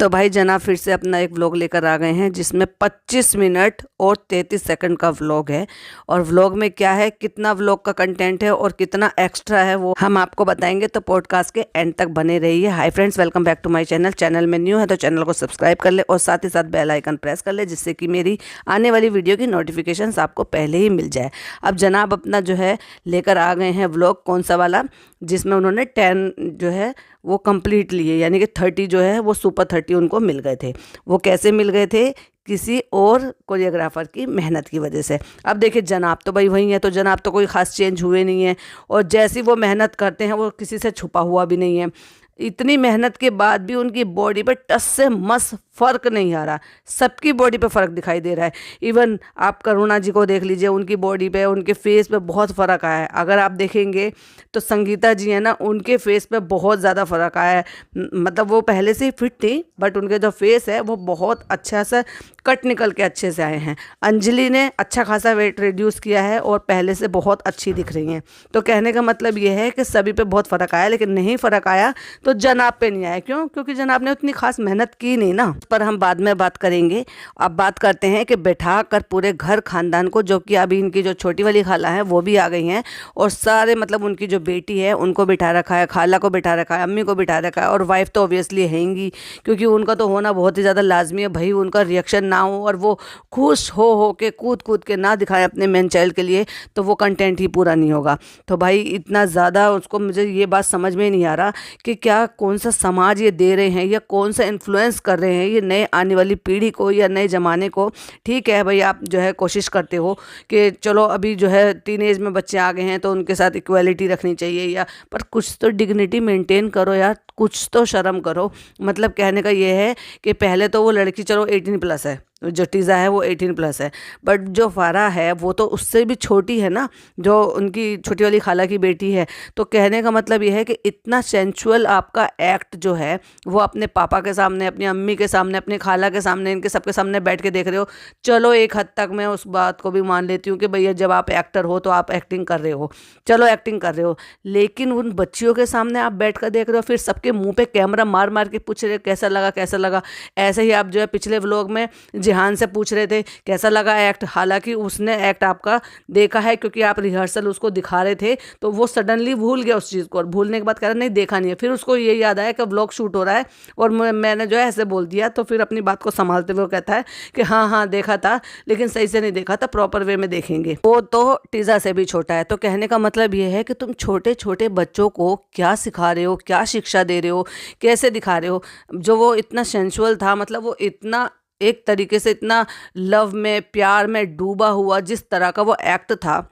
तो भाई जनाब फिर से अपना एक व्लॉग लेकर आ गए हैं जिसमें 25 मिनट और 33 सेकंड का व्लॉग है। और व्लॉग में क्या है, कितना व्लॉग का कंटेंट है और कितना एक्स्ट्रा है वो हम आपको बताएंगे, तो पॉडकास्ट के एंड तक बने रहिए। Hi friends, welcome back to my channel. Channel में न्यू है तो चैनल को सब्सक्राइब कर ले और साथ ही साथ बेल आइकन प्रेस कर ले, जिससे कि मेरी आने वाली वीडियो की नोटिफिकेशन आपको पहले ही मिल जाए। अब जनाब अपना जो है लेकर आ गए हैं व्लॉग, कौन सा वाला, जिसमें उन्होंने 10 जो है वो कंप्लीट लिए, यानी कि 30 जो है वो सुपर 30 उनको मिल गए थे। वो कैसे मिल गए थे? किसी और कोरियोग्राफर की मेहनत की वजह से। अब देखिए जनाब तो भाई वही है, तो जनाब तो कोई ख़ास चेंज हुए नहीं है, और जैसी वो मेहनत करते हैं वो किसी से छुपा हुआ भी नहीं है। इतनी मेहनत के बाद भी उनकी बॉडी पे टस से मस फ़र्क नहीं आ रहा, सबकी बॉडी पे फ़र्क दिखाई दे रहा है। इवन आप करुणा जी को देख लीजिए, उनकी बॉडी पे, उनके फेस पे बहुत फ़र्क आया है। अगर आप देखेंगे तो संगीता जी है ना, उनके फेस पे बहुत ज़्यादा फ़र्क आया है। मतलब वो पहले से ही फिट थी, बट उनके जो फेस है वो बहुत अच्छा सा कट निकल के अच्छे से आए हैं। अंजलि ने अच्छा खासा वेट रिड्यूस किया है और पहले से बहुत अच्छी दिख रही हैं। तो कहने का मतलब ये है कि सभी पे बहुत फ़र्क आया, लेकिन नहीं फ़र्क आया तो जनाब पे नहीं आया। क्यों? क्योंकि जनाब ने उतनी खास मेहनत की नहीं ना, पर हम बाद में बात करेंगे। अब बात करते हैं कि बैठा कर पूरे घर खानदान को, जो कि अभी इनकी जो छोटी वाली खाला है वो भी आ गई हैं, और सारे मतलब उनकी जो बेटी है उनको बिठा रखा है, खाला को बिठा रखा है, अम्मी को बिठा रखा है, और वाइफ तो ऑब्वियसली हैंगी, क्योंकि उनका तो होना बहुत ही ज़्यादा लाजमी है। भाई उनका रिएक्शन ना हो और वो खुश हो के कूद कूद के ना दिखाएं अपने मेन चाइल्ड के लिए, तो वो कंटेंट ही पूरा नहीं होगा। तो भाई इतना ज़्यादा उसको, मुझे ये बात समझ में नहीं आ रहा कि क्या, कौन सा समाज ये दे रहे हैं या कौन सा इन्फ्लुएंस कर रहे हैं ये नए आने वाली पीढ़ी को या नए ज़माने को। ठीक है भाई, आप जो है कोशिश करते हो कि चलो अभी जो है टीनेज में बच्चे आ गए हैं तो उनके साथ इक्वालिटी रखनी चाहिए, या पर कुछ तो डिग्निटी मेंटेन करो यार, कुछ तो शर्म करो। मतलब कहने का ये है कि पहले तो वो लड़की चलो 18+ है, जो टीज़ा है वो 18+ है, बट जो फारा है वो तो उससे भी छोटी है ना, जो उनकी छोटी वाली खाला की बेटी है। तो कहने का मतलब ये है कि इतना सेंचुअल आपका एक्ट जो है वो अपने पापा के सामने, अपनी अम्मी के सामने, अपनी खाला के सामने, इनके सबके सामने बैठ के देख रहे हो। चलो एक हद तक मैं उस बात को भी मान लेती हूँ कि भैया जब आप एक्टर हो तो आप एक्टिंग कर रहे हो, चलो एक्टिंग कर रहे हो, लेकिन उन बच्चियों के सामने आप बैठ कर देख रहे हो, फिर सबके मुँह पे कैमरा मार मार के पूछ रहे हो कैसा लगा कैसा लगा। ऐसे ही आप जो है पिछले व्लॉग में जिहान से पूछ रहे थे कैसा लगा एक्ट, हालांकि उसने एक्ट आपका देखा है क्योंकि आप रिहर्सल उसको दिखा रहे थे, तो वो सडनली भूल गया उस चीज़ को, और भूलने के बाद कह रहा नहीं देखा नहीं है। फिर उसको ये याद आया कि व्लॉग शूट हो रहा है और मैंने जो है ऐसे बोल दिया, तो फिर अपनी बात को संभालते हुए कहता है कि हाँ हाँ देखा था, लेकिन सही से नहीं देखा था, प्रॉपर वे में देखेंगे। वो तो टीज़ा से भी छोटा है। तो कहने का मतलब ये है कि तुम छोटे छोटे बच्चों को क्या सिखा रहे हो, क्या शिक्षा दे रहे हो, कैसे दिखा रहे हो। जो वो इतना सेंसुअल था, मतलब वो इतना एक तरीके से इतना लव में, प्यार में डूबा हुआ, जिस तरह का वो एक्ट था,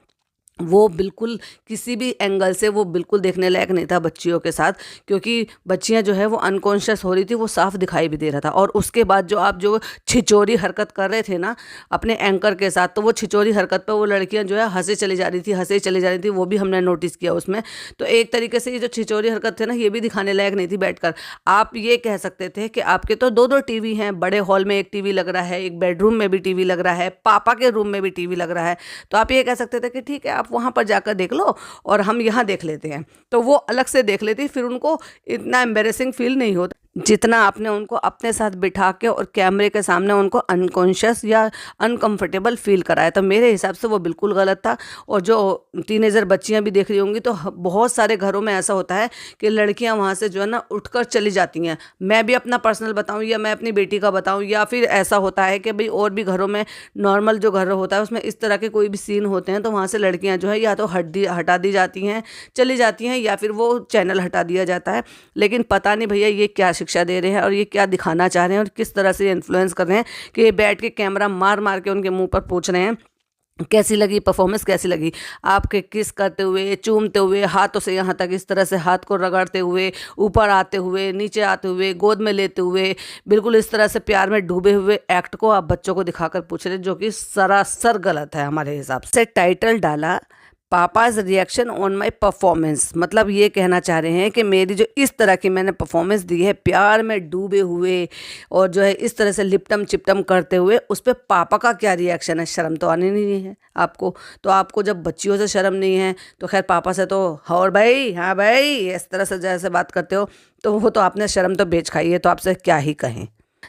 वो बिल्कुल किसी भी एंगल से वो बिल्कुल देखने लायक नहीं था बच्चियों के साथ, क्योंकि बच्चियां जो है वो अनकॉन्शियस हो रही थी, वो साफ दिखाई भी दे रहा था। और उसके बाद जो आप जो छिचोरी हरकत कर रहे थे ना अपने एंकर के साथ, तो वो छिचोरी हरकत पे वो लड़कियां जो है हंसे चली जा रही थी, हंसे चली जा रही थी, वो भी हमने नोटिस किया उसमें। तो एक तरीके से ये जो छिचोरी हरकत थे ना, ये भी दिखाने लायक नहीं थी बैठकर। आप ये कह सकते थे कि आपके तो 2-2 टीवी हैं, बड़े हॉल में एक टीवी लग रहा है, एक बेडरूम में भी टीवी लग रहा है, पापा के रूम में भी टीवी लग रहा है, तो आप ये कह सकते थे कि ठीक है आप वहाँ पर जाकर देख लो और हम यहाँ देख लेते हैं। तो वो अलग से देख लेती, फिर उनको इतना एम्बेरेसिंग फील नहीं होता जितना आपने उनको अपने साथ बिठा के और कैमरे के सामने उनको अनकॉन्शियस या अनकंफर्टेबल फील कराया। तो मेरे हिसाब से वो बिल्कुल गलत था। और जो टीनेजर बच्चियां भी देख रही होंगी, तो बहुत सारे घरों में ऐसा होता है कि लड़कियां वहाँ से जो है ना उठकर चली जाती हैं। मैं भी अपना पर्सनल बताऊँ या मैं अपनी बेटी का बताऊँ, या फिर ऐसा होता है कि भाई और भी घरों में, नॉर्मल जो घर होता है उसमें इस तरह के कोई भी सीन होते हैं, तो वहाँ से लड़कियाँ जो है या तो हटा दी जाती हैं, चली जाती हैं, या फिर वो चैनल हटा दिया जाता है। लेकिन पता नहीं भैया ये क्या शिक्षा दे रहे हैं और ये क्या दिखाना चाह रहे हैं और किस तरह से इन्फ्लुएंस कर रहे हैं कि ये बैठ के कैमरा मार मार के उनके मुंह पर पूछ रहे हैं कैसी लगी परफॉर्मेंस, कैसी लगी आपके, किस करते हुए, चूमते हुए, हाथों से यहाँ तक इस तरह से हाथ को रगड़ते हुए, ऊपर आते हुए, नीचे आते हुए, गोद में लेते हुए, बिल्कुल इस तरह से प्यार में डूबे हुए एक्ट को आप बच्चों को दिखाकर पूछ रहे हैं, जो कि सरासर गलत है हमारे हिसाब से। टाइटल डाला papa's reaction on my performance, मतलब ये कहना चाह रहे हैं कि मेरी जो इस तरह की मैंने परफॉर्मेंस दी है, प्यार में डूबे हुए और जो है इस तरह से लिपटम चिपटम करते हुए, उस पर पापा का क्या रिएक्शन है। शर्म तो आनी नहीं है आपको। तो आपको जब बच्चियों से शर्म नहीं है तो खैर पापा से तो और भाई, हाँ भाई, इस तरह से जैसे बात करते हो, तो वो तो आपने शर्म तो बेच खाई है, तो आपसे क्या ही कहें।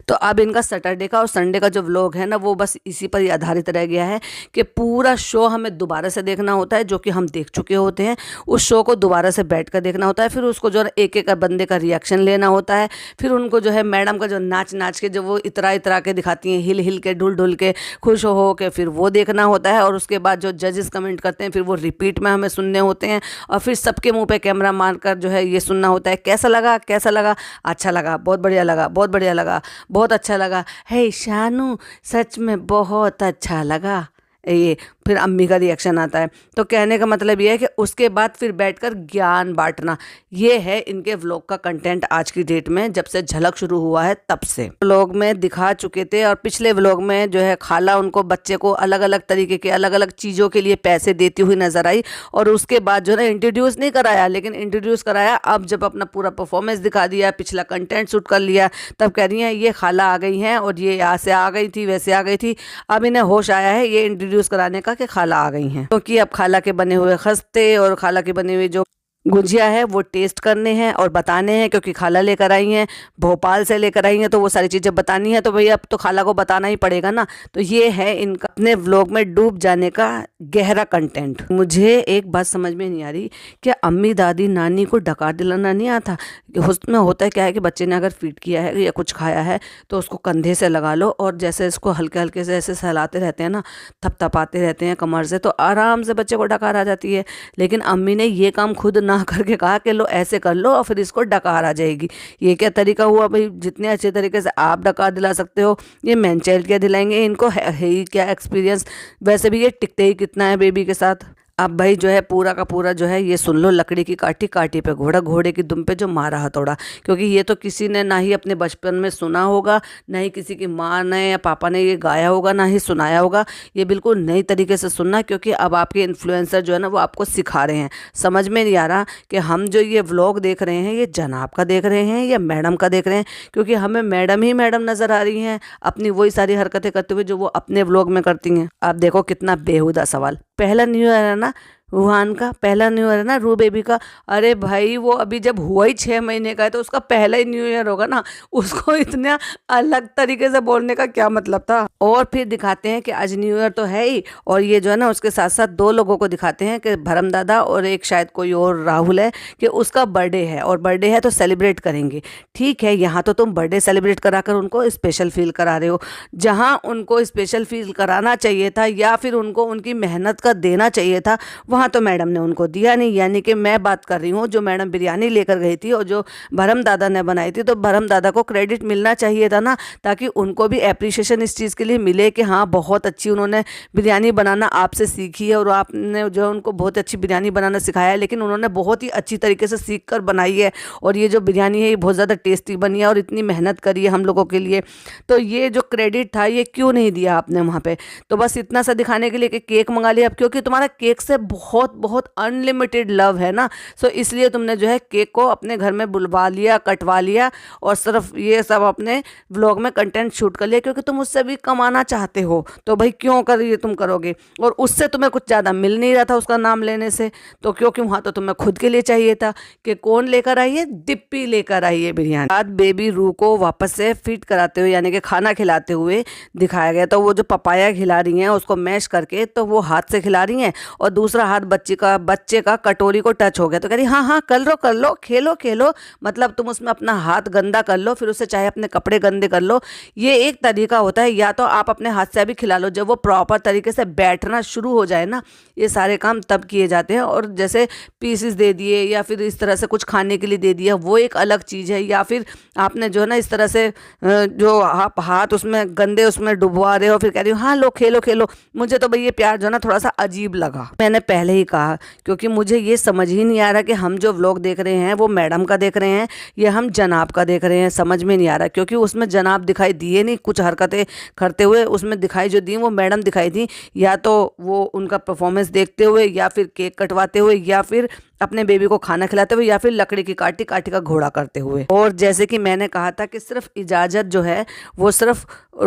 तो अब इनका सैटरडे का और संडे का जो व्लॉग है ना, वो बस इसी पर ही आधारित रह गया है कि पूरा शो हमें दोबारा से देखना होता है, जो कि हम देख चुके होते हैं। उस शो को दोबारा से बैठ कर देखना होता है, फिर उसको जो है एक एक बंदे का रिएक्शन लेना होता है, फिर उनको जो है मैडम का जो नाच नाच के जो वो इतरा इतरा के दिखाती हैं, हिल हिल के, ढुल ढुल के, खुश हो के, फिर वो देखना होता है। और उसके बाद जो जजेस कमेंट करते हैं, फिर वो रिपीट में हमें सुनने होते हैं, और फिर सबके मुँह पर कैमरा मार कर जो है ये सुनना होता है, कैसा लगा, कैसा लगा, अच्छा लगा, बहुत बढ़िया लगा, बहुत बढ़िया लगा, बहुत अच्छा लगा, हे शानू सच में बहुत अच्छा लगा, ये फिर अम्मी का रिएक्शन आता है। तो कहने का मतलब ये है कि उसके बाद फिर बैठकर ज्ञान बांटना, ये है इनके व्लॉग का कंटेंट आज की डेट में, जब से झलक शुरू हुआ है तब से। व्लॉग में दिखा चुके थे, और पिछले व्लॉग में जो है खाला उनको बच्चे को अलग अलग तरीके के अलग अलग चीज़ों के लिए पैसे देती हुई नजर आई, और उसके बाद जो है इंट्रोड्यूस नहीं कराया, लेकिन इंट्रोड्यूस कराया अब जब अपना पूरा परफॉर्मेंस दिखा दिया, पिछला कंटेंट शूट कर लिया, तब कह रही हैं ये खाला आ गई हैं, और ये यहाँ से आ गई थी, वैसे आ गई थी। अब इन्हें होश आया है ये इंट्रोड्यूस कराने का कि खाला आ गई हैं, क्योंकि अब खाला के बने हुए खस्ते और खाला के बने हुए जो गुजिया है वो टेस्ट करने हैं और बताने हैं, क्योंकि खाला लेकर आई हैं, भोपाल से लेकर आई हैं, तो वो सारी चीज़ें बतानी है, तो भैया अब तो खाला को बताना ही पड़ेगा ना। तो ये है इनका अपने व्लॉग में डूब जाने का गहरा कंटेंट। मुझे एक बात समझ में नहीं आ रही कि अम्मी दादी नानी को डकार दिलाना नहीं आता। उसमें होता है क्या है कि बच्चे ने अगर फीड किया है या कुछ खाया है तो उसको कंधे से लगा लो, और जैसे इसको हल्के हल्के से ऐसे सहलाते रहते हैं ना, थपथपाते रहते हैं कमर से, तो आराम से बच्चे को डकार आ जाती है। लेकिन अम्मी ने ये काम खुद ना करके कहा कि लो ऐसे कर लो और फिर इसको डकार आ जाएगी। ये क्या तरीका हुआ भाई? जितने अच्छे तरीके से आप डकार दिला सकते हो, ये मैन चाइल्ड क्या दिलाएंगे? इनको है ही क्या एक्सपीरियंस? वैसे भी ये टिकते ही कितना है बेबी के साथ। अब भाई जो है पूरा का पूरा जो है ये सुन लो, लकड़ी की काठी काठी पे घोड़ा, घोड़े की दुम पे जो मारा हथौड़ा, क्योंकि ये तो किसी ने ना ही अपने बचपन में सुना होगा, ना ही किसी की माँ ने या पापा ने ये गाया होगा, ना ही सुनाया होगा। ये बिल्कुल नई तरीके से सुनना, क्योंकि अब आपके इन्फ्लुएंसर जो है ना वो आपको सिखा रहे हैं। समझ में नहीं आ रहा कि हम जो ये व्लॉग देख रहे हैं ये जनाब का देख रहे हैं या मैडम का देख रहे हैं, क्योंकि हमें मैडम ही मैडम नज़र आ रही हैं अपनी वही सारी हरकतें करते हुए जो वो अपने व्लॉग में करती हैं। आप देखो कितना बेहुदा सवाल। पहला न्यू ईयर है ना वुहान का, पहला न्यू ईयर है ना रू बेबी का। अरे भाई वो अभी जब हुआ ही 6 महीने का है तो उसका पहला ही न्यू ईयर होगा ना, उसको इतना अलग तरीके से बोलने का क्या मतलब था। और फिर दिखाते हैं कि आज न्यू ईयर तो है ही, और ये जो है ना उसके साथ साथ 2 लोगों को दिखाते हैं कि भरम दादा और एक शायद कोई और राहुल है, कि उसका बर्थडे है, और बर्थडे है तो सेलिब्रेट करेंगे। ठीक है, यहाँ तो तुम बर्थडे सेलिब्रेट कराकर उनको स्पेशल फील करा रहे हो, जहाँ उनको स्पेशल फील कराना चाहिए था या फिर उनको उनकी मेहनत का देना चाहिए था, वहाँ तो मैडम ने उनको दिया नहीं। यानी कि मैं बात कर रही हूँ जो मैडम बिरयानी लेकर गई थी और जो भरम दादा ने बनाई थी, तो भरम दादा को क्रेडिट मिलना चाहिए था ना, ताकि उनको भी एप्रिशिएशन इस चीज़ के लिए मिले कि हाँ बहुत अच्छी उन्होंने बिरयानी बनाना आपसे सीखी है, और आपने जो है उनको बहुत अच्छी बिरयानी बनाना सिखाया है। लेकिन उन्होंने बहुत ही अच्छी तरीके से सीख कर बनाई है, और ये जो बिरयानी है ये बहुत ज़्यादा टेस्टी बनी है, और इतनी मेहनत करी है हम लोगों के लिए। तो ये जो क्रेडिट था ये क्यों नहीं दिया आपने वहाँ पे? तो बस इतना सा दिखाने के लिए कि केक मंगा लिया अब, क्योंकि तुम्हारा केक से बहुत बहुत अनलिमिटेड लव है ना, सो इसलिए तुमने जो है केक को अपने घर में बुलवा लिया, कटवा लिया, और सिर्फ ये सब अपने व्लॉग में कंटेंट शूट कर लिया, क्योंकि तुम उससे भी कमाना चाहते हो। तो भाई क्यों कर ये तुम करोगे? और उससे तुम्हें कुछ ज़्यादा मिल नहीं रहा था उसका नाम लेने से, तो क्योंकि वहाँ तो तुम्हें खुद के लिए चाहिए था। कि कौन लेकर आई है? दिप्पी लेकर आई है बिरयानी। बाद बेबी रू को वापस से फीड कराते हुए यानी कि खाना खिलाते हुए दिखाया गया। तो वो जो पपाया खिला रही हैं उसको मैश करके, तो वो हाथ से खिला रही हैं, और दूसरा हाथ बच्चे का कटोरी को टच हो गया, तो कह रही हाँ हाँ कर लो, खेलो खेलो। मतलब तुम उसमें अपना हाथ गंदा कर लो, फिर उससे चाहे अपने कपड़े गंदे कर लो। ये एक तरीका होता है, या तो आप अपने हाथ से भी खिला लो। जब वो प्रॉपर तरीके से बैठना शुरू हो जाए ना, ये सारे काम तब किए जाते हैं। और जैसे पीसेस दे दिए या फिर इस तरह से कुछ खाने के लिए दे दिया, वो एक अलग चीज़ है। या फिर आपने जो है ना इस तरह से जो आप हाथ उसमें गंदे उसमें डुबवा रहे हो, फिर कह रही हो हाँ लो खेलो खेलो। मुझे तो भाई ये प्यार जो है ना थोड़ा सा अजीब लगा। मैंने पहले ही कहा, क्योंकि मुझे ये समझ ही नहीं आ रहा कि हम जो व्लॉग देख रहे हैं वो मैडम का देख रहे हैं या हम जनाब का देख रहे हैं, समझ में नहीं आ रहा। क्योंकि उसमें जनाब दिखाई दिए नहीं, कुछ हरकतें करते हुए उसमें दिखाई जो दी वो मैडम दिखाई थी, या तो वो उनका परफॉर्मेंस देखते हुए, या फिर केक कटवाते हुए, या फिर अपने बेबी को खाना खिलाते हुए या फिर लकड़ी की काटी काटी का घोड़ा करते हुए। और जैसे कि मैंने कहा था कि सिर्फ इजाज़त जो है वो सिर्फ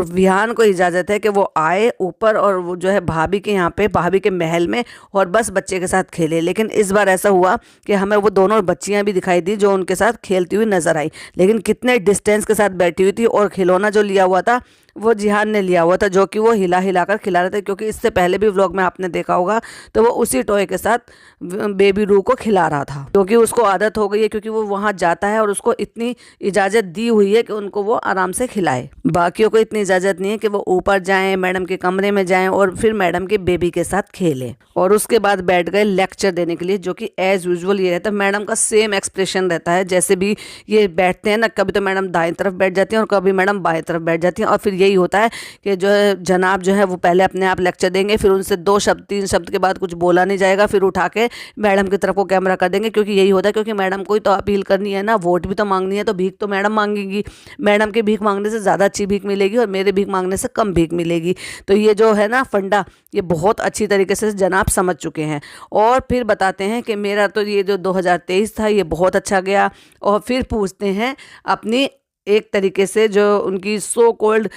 विहान को इजाज़त है कि वो आए ऊपर और वो जो है भाभी के यहाँ पे, भाभी के महल में, और बस बच्चे के साथ खेले। लेकिन इस बार ऐसा हुआ कि हमें वो दोनों बच्चियां भी दिखाई दी जो उनके साथ खेलती हुई नजर आई, लेकिन कितने डिस्टेंस के साथ बैठी हुई थी। और खिलौना जो लिया हुआ था वो जिहान ने लिया हुआ था, जो कि वो हिला हिला कर खिला रहे थे, क्योंकि इससे पहले भी व्लॉग में आपने देखा होगा तो वो उसी टॉय के साथ बेबी रू को खिला रहा था, क्योंकि उसको आदत हो गई है, क्योंकि वो वहाँ जाता है और उसको इतनी इजाज़त दी हुई है कि उनको वो आराम से खिलाए। बाकियों को इतनी इजाज़त नहीं है कि वो ऊपर जाएं, मैडम के कमरे में जाएं और फिर मैडम के बेबी के साथ खेलें। और उसके बाद बैठ गए लेक्चर देने के लिए, जो कि एज यूजुअल ये रहता है, मैडम का सेम एक्सप्रेशन रहता है। जैसे भी ये बैठते हैं ना, कभी तो मैडम दाएं तरफ बैठ जाती हैं और कभी मैडम बाएं तरफ बैठ जाती हैं। और फिर यही होता है कि जो है जनाब जो है वो पहले अपने आप लेक्चर देंगे, फिर उनसे 2 शब्द 3 शब्द के बाद कुछ बोला नहीं जाएगा, फिर उठा के मैडम की तरफ को कैमरा कर देंगे, क्योंकि यही होता है, क्योंकि मैडम को ही तो अपील करनी है ना, वोट भी तो मांगनी है, तो भीख तो मैडम मांगेगी। मैडम की भीख मांगने से ज़्यादा अच्छी भीख मिलेगी और मेरे भीख मांगने से कम भीख मिलेगी। तो ये जो है ना फंडा, ये बहुत अच्छी तरीके से जनाब समझ चुके हैं। और फिर बताते हैं कि मेरा तो ये जो 2023 था ये बहुत अच्छा गया। और फिर पूछते हैं अपनी एक तरीके से जो उनकी सो कॉल्ड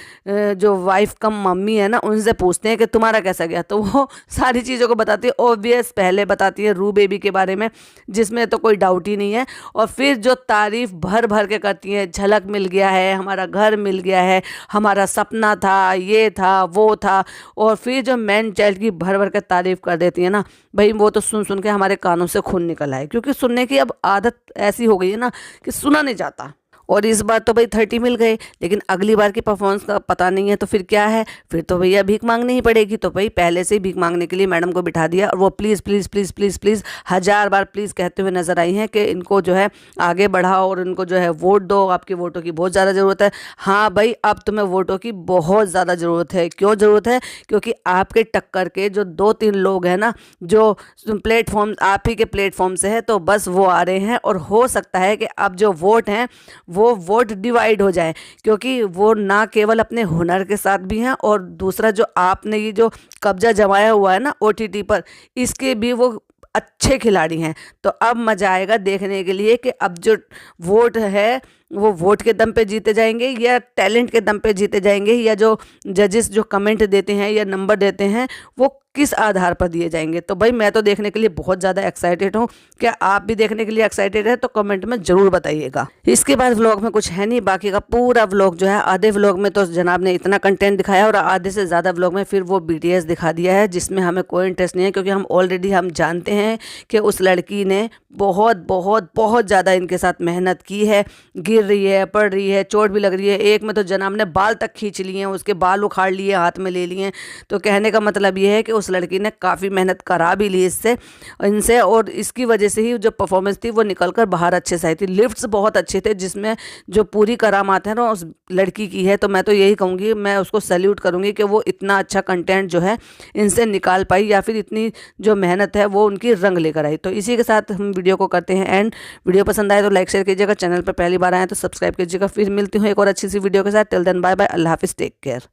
जो वाइफ कम मम्मी है ना, उनसे पूछते हैं कि तुम्हारा कैसा गया। तो वो सारी चीज़ों को बताती है। ऑब्वियस पहले बताती है रू बेबी के बारे में, जिसमें तो कोई डाउट ही नहीं है। और फिर जो तारीफ भर भर के करती हैं, झलक मिल गया है, हमारा घर मिल गया है, हमारा सपना था, ये था, वो था। और फिर जो मैन चाइल्ड की भर भर के तारीफ कर देती है ना, भाई वो तो सुन सुन के हमारे कानों से खून निकल आए, क्योंकि सुनने की अब आदत ऐसी हो गई है ना कि सुना नहीं जाता। और इस बार तो भाई 30 मिल गए, लेकिन अगली बार की परफॉर्मेंस का पता नहीं है। तो फिर क्या है, फिर तो भैया भीख मांगनी ही पड़ेगी। तो भाई पहले से ही भीख मांगने के लिए मैडम को बिठा दिया, और वो please please please please please 1000 bar please कहते हुए नजर आई हैं कि इनको जो है आगे बढ़ाओ और इनको जो है वोट दो, आपके वोटों की बहुत ज़्यादा ज़रूरत है। हाँ भाई, अब तुम्हें वोटों की बहुत ज़्यादा ज़रूरत है। क्यों ज़रूरत है? क्योंकि आपके टक्कर के जो 2-3 लोग हैं ना, जो प्लेटफॉर्म आप ही के प्लेटफॉर्म से है, तो बस वो आ रहे हैं। और हो सकता है कि अब जो वोट हैं वो वोट डिवाइड हो जाए, क्योंकि वो ना केवल अपने हुनर के साथ भी हैं, और दूसरा जो आपने ये जो कब्जा जमाया हुआ है ना OTT पर, इसके भी वो अच्छे खिलाड़ी हैं। तो अब मज़ा आएगा देखने के लिए कि अब जो वोट है वो वोट के दम पे जीते जाएंगे या टैलेंट के दम पे जीते जाएंगे, या जो जजेस जो कमेंट देते हैं या नंबर देते हैं वो किस आधार पर दिए जाएंगे। तो भाई मैं तो देखने के लिए बहुत ज़्यादा एक्साइटेड हूँ। क्या आप भी देखने के लिए एक्साइटेड है? तो कमेंट में ज़रूर बताइएगा। इसके बाद व्लॉग में कुछ है नहीं, बाकी का पूरा व्लॉग जो है, आधे व्लॉग में तो जनाब ने इतना कंटेंट दिखाया और आधे से ज़्यादा व्लॉग में फिर वो BTS दिखा दिया है, जिसमें हमें कोई इंटरेस्ट नहीं है, क्योंकि हम ऑलरेडी हम जानते हैं कि उस लड़की ने बहुत बहुत बहुत ज़्यादा इनके साथ मेहनत की है। गिर रही है, पड़ रही है, चोट भी लग रही है। एक में तो जनाब ने बाल तक खींच लिए हैं, उसके बाल उखाड़ लिए, हाथ में ले लिए। तो कहने का मतलब ये है कि उस लड़की ने काफ़ी मेहनत करा भी ली इनसे, और इसकी वजह से ही जो परफॉर्मेंस थी वो निकल कर बाहर अच्छे से आई थी। लिफ्ट्स बहुत अच्छे थे, जिसमें जो पूरी करामात है ना उस लड़की की है। तो मैं तो यही कहूँगी, मैं उसको सैल्यूट करूँगी कि वो इतना अच्छा कंटेंट जो है इनसे निकाल पाई, या फिर इतनी जो मेहनत है वो उनकी रंग लेकर आई। तो इसी के साथ हम वीडियो को करते हैं एंड। वीडियो पसंद आए तो लाइक शेयर कीजिएगा, चैनल पर पहली बार आए तो सब्सक्राइब कीजिएगा। फिर मिलती हूँ एक और अच्छी सी वीडियो के साथ। टिल देन बाय बाय, अल्लाह हाफिज़, टेक केयर।